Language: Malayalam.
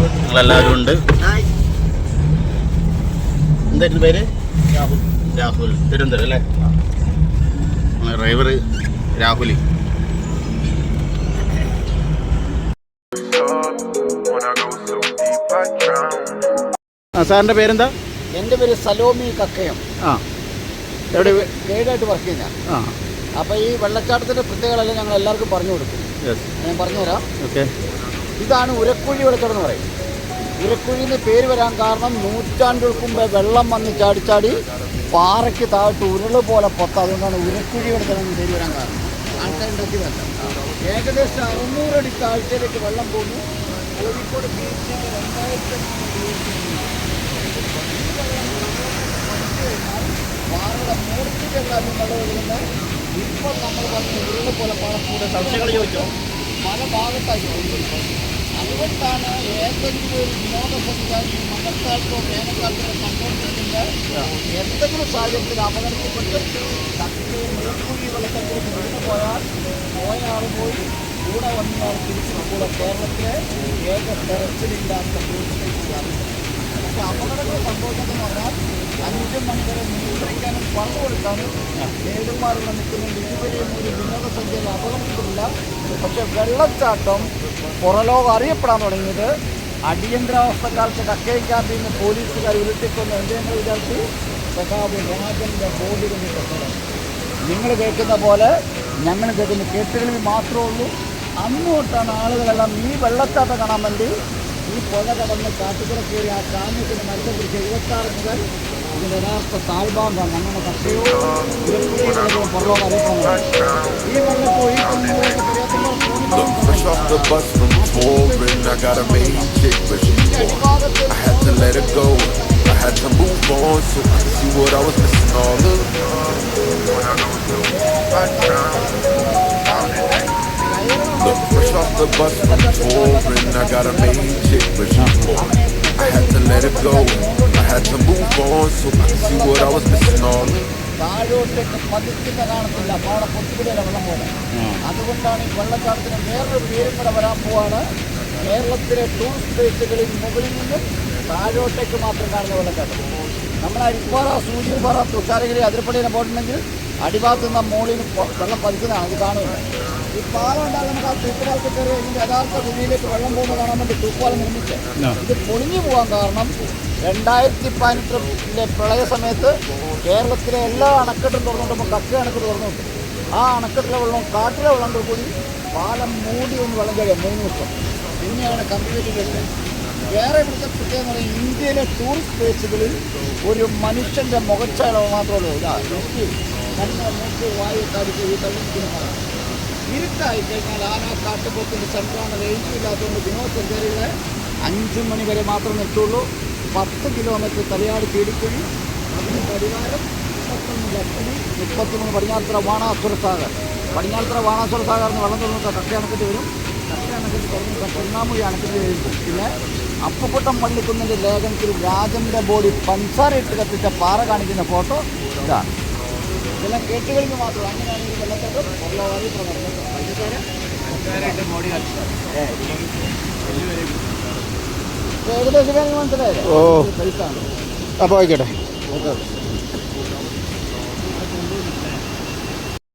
നിങ്ങളെല്ലാവരും ഉണ്ട്. എന്തായിരുന്നു പേര്? രാഹുൽ. രാഹുൽ തിരുവനന്തപുരം അല്ലേ? ഡ്രൈവർ രാഹുൽ. സാറിൻ്റെ പേരെന്താ? എൻ്റെ പേര് സലോമി കക്കയം. എവിടെ ഗൈഡായിട്ട് വർക്ക് ചെയ്യുന്ന. അപ്പോൾ ഈ വെള്ളച്ചാട്ടത്തിൻ്റെ പ്രത്യേകതകളെല്ലാം ഞങ്ങൾ എല്ലാവർക്കും പറഞ്ഞു കൊടുക്കും. ഞാൻ പറഞ്ഞുതരാം. ഓക്കെ. ഇതാണ് ഉരക്കുഴി വെള്ളച്ചാട്ടം എന്ന് പറയും. ഉരക്കുഴിന്ന് പേര് വരാൻ കാരണം നൂറ്റാണ്ടുകൾക്ക് മുമ്പ് വെള്ളം വന്ന് ചാടി പാറയ്ക്ക് താഴത്ത് ഉരുള് പോലെ പൊത്ത, അതുകൊണ്ടാണ് ഉരക്കുഴി വെള്ളച്ചാട്ടം എന്ന് പേര് വരാൻ കാരണം. ആൾക്കാരുണ്ടാക്കി വെള്ളം ഏകദേശം 600 അടി താഴ്ചയിലേക്ക് വെള്ളം പോകുന്നു. കോഴിക്കോട് ബീച്ചിൽ 2000 പാറയുടെ മൂർത്തിക്കെല്ലാവരും വെള്ളം ഒഴുകുന്ന ഇപ്പം നമ്മൾ പറഞ്ഞ ഉരുള് പോലെ പാറക്കൂടെ സംശയങ്ങൾ ചോദിച്ചോ പല ഭാഗത്തായി. അതുകൊണ്ടാണ് ഏതെങ്കിലും ഒരു വിനോദസഞ്ചാരി മഴക്കാലത്തോ വേനൽക്കാലത്തോ സംഭവിച്ചിട്ടുണ്ടെങ്കിൽ എന്തെങ്കിലും സാഹചര്യത്തിൽ അപകടത്തിൽപ്പെട്ട് മൂർക്കുഴി വെള്ളത്തിൽ വീണ് പോയാൽ പോയി കൂടെ വന്നയാൾ തിരിച്ചു കൂടെ കേരളത്തിലെ ഏക തെരച്ചിലില്ലാത്ത പക്ഷെ അപകടങ്ങൾ സംഭവിച്ചതെന്ന് പറഞ്ഞാൽ 5 മണി വരെ നിയന്ത്രിക്കാനും പറഞ്ഞു കൊടുക്കാനും ഗൈഡുമാരുടെ നിൽക്കുന്നുണ്ട്. ഇതുവരെയും ഒരു വിനോദസഞ്ചാരം അപകടത്തിലില്ല. പക്ഷെ വെള്ളച്ചാട്ടം പുറലോകം അറിയപ്പെടാൻ തുടങ്ങിയത് അടിയന്തരാവസ്ഥക്കാലത്ത് കക്കയം ക്യാമ്പിൽ നിന്ന് പോലീസുകാർ ഉരുട്ടിക്കൊന്ന് എന്തെങ്കിലും വിചാരിച്ച് സഖാബ് രാജൻ്റെ ബോഡി കൊണ്ടിട്ട് നിങ്ങൾ കേൾക്കുന്ന പോലെ ഞങ്ങൾ കേൾക്കുന്ന കേട്ടുകളിൽ മാത്രമേ ഉള്ളൂ. അന്ന് തൊട്ടാണ് ആളുകളെല്ലാം ഈ വെള്ളച്ചാട്ടം കാണാൻ വേണ്ടി ഈ പുഴ കടന്ന് കാട്ടുകുറ കയറി ആ കാഞ്ഞത്തിന് മരുന്ന് പിടിച്ച് 76 മുതൽ ഇതിൻ്റെ യഥാർത്ഥ താഴ്ഭാഗമാണ് അങ്ങനെ കക്കയോ വെള്ളവും പുറലോകം അറിയപ്പെടുന്നത്. ഈ വെള്ളപ്പോയി Look, fresh off the bus from touring, I got a main chick, but she bored. I had to let her go, I had to move on so I could see what I was missing all of. Look, fresh off the bus from touring, I got a main chick, but she bored. I had to let her go, I had to move on so I could see what I was missing all of. താഴോട്ടേക്ക് പതിക്കുന്ന കാണത്തില്ല, അവിടെ പൊത്തുപിടിയിലെ വെള്ളം പോലെ. അതുകൊണ്ടാണ് ഈ വെള്ളച്ചാട്ടത്തിന് വേറൊരു പേരും കൂടെ വരാൻ പോവാണ്. കേരളത്തിലെ ടൂറിസ്റ്റ് പ്ലേസുകളിൽ മുകളിൽ നിന്നും താഴോട്ടേക്ക് മാത്രം കാണുന്ന വെള്ളച്ചാട്ടം. നമ്മുടെ അരിപ്പാറ, സൂചിപ്പാറ, തുഷാരഗിരി, അതിരപ്പള്ളിയിലെ പോയിട്ടുണ്ടെങ്കിൽ അടിഭാഗത്ത് നിന്ന് മുകളിൽ വെള്ളം പതിക്കുന്നതാണ്. അത് കാണുന്നത് ഈ പാലം ഉണ്ടാകും. നമുക്ക് ആ തൂക്കുപാലത്തിൽ കയറി ഇതിൻ്റെ യഥാർത്ഥ ഭൂമിയിലേക്ക് വെള്ളം പോകുന്നത് കാണാൻ വേണ്ടി തൂക്കുപാലം നിർമ്മിച്ച് ഇത് പൊളിഞ്ഞു പോകാൻ കാരണം 2018 പ്രളയ സമയത്ത് കേരളത്തിലെ എല്ലാ അണക്കെട്ടും തുറന്നുകൊണ്ടപ്പോൾ കക്ക അണക്കെട്ട് തുറന്നുകൊണ്ട് ആ അണക്കെട്ടിലെ വെള്ളം കാട്ടിലെ വെള്ളം കൂടി പാലം മൂടി ഒന്ന് വെള്ളം കഴിയാം 3 ദിവസം. പിന്നെയാണ് കമ്പ്ലീറ്റ് വരുന്നത്. വേറെ ഇവിടുത്തെ പ്രത്യേകം എന്ന് പറഞ്ഞാൽ ഇന്ത്യയിലെ ടൂറിസ്റ്റ് പ്ലേസുകളിൽ ഒരു മനുഷ്യൻ്റെ മുഖച്ചായ മാത്രമേ ഉള്ളൂ. കണ്ണ്, മൂക്ക്, വായു കാണിച്ച് ഈ തള്ളിക്കുന്ന ഇരുട്ടായി കഴിഞ്ഞാൽ ആന കാട്ടുപോത്തിൻ്റെ സെൻറ്ററാണ്. റേഞ്ചും ഇല്ലാത്തതുകൊണ്ട് വിനോദസഞ്ചാരികളെ 5 മണി വരെ മാത്രം നിർത്തുള്ളൂ. 10 കിലോമീറ്റർ തലയാട് ചീടിക്കുഴി, അതിന് പരിവാരം 31 ലക്ഷണി, 33 പടിഞ്ഞാറത്തറ ബാണാസുര സാഗർ. പടിഞ്ഞാറത്തറ ബാണാസുര സാഗറിന് വെള്ളം തുറന്നിട്ട് കക്ക അണക്കെട്ട് വരും. കക്ക അണക്കെട്ട് തുറന്നിട്ട് പൊന്നാമുഴി അണക്കെട്ട് വരുമ്പോൾ പിന്നെ അപ്പുക്കുട്ടം പള്ളിക്കുന്നിൻ്റെ ലേഖനത്തിൽ രാജൻ്റെ ബോഡി പഞ്ചാര ഇട്ട് കത്തിച്ച പാറ കാണിക്കുന്ന ഫോട്ടോ ഇതാണ്. ഇതെല്ലാം കേട്ടുകൾക്ക് മാത്രം. അങ്ങനെയാണ് ഈ വെള്ളച്ചാട്ടം ഉള്ളവരെ ഏകദേശം മനസ്സിലായത്. അപ്പോൾ ആയിക്കോട്ടെ. ഓക്കെ.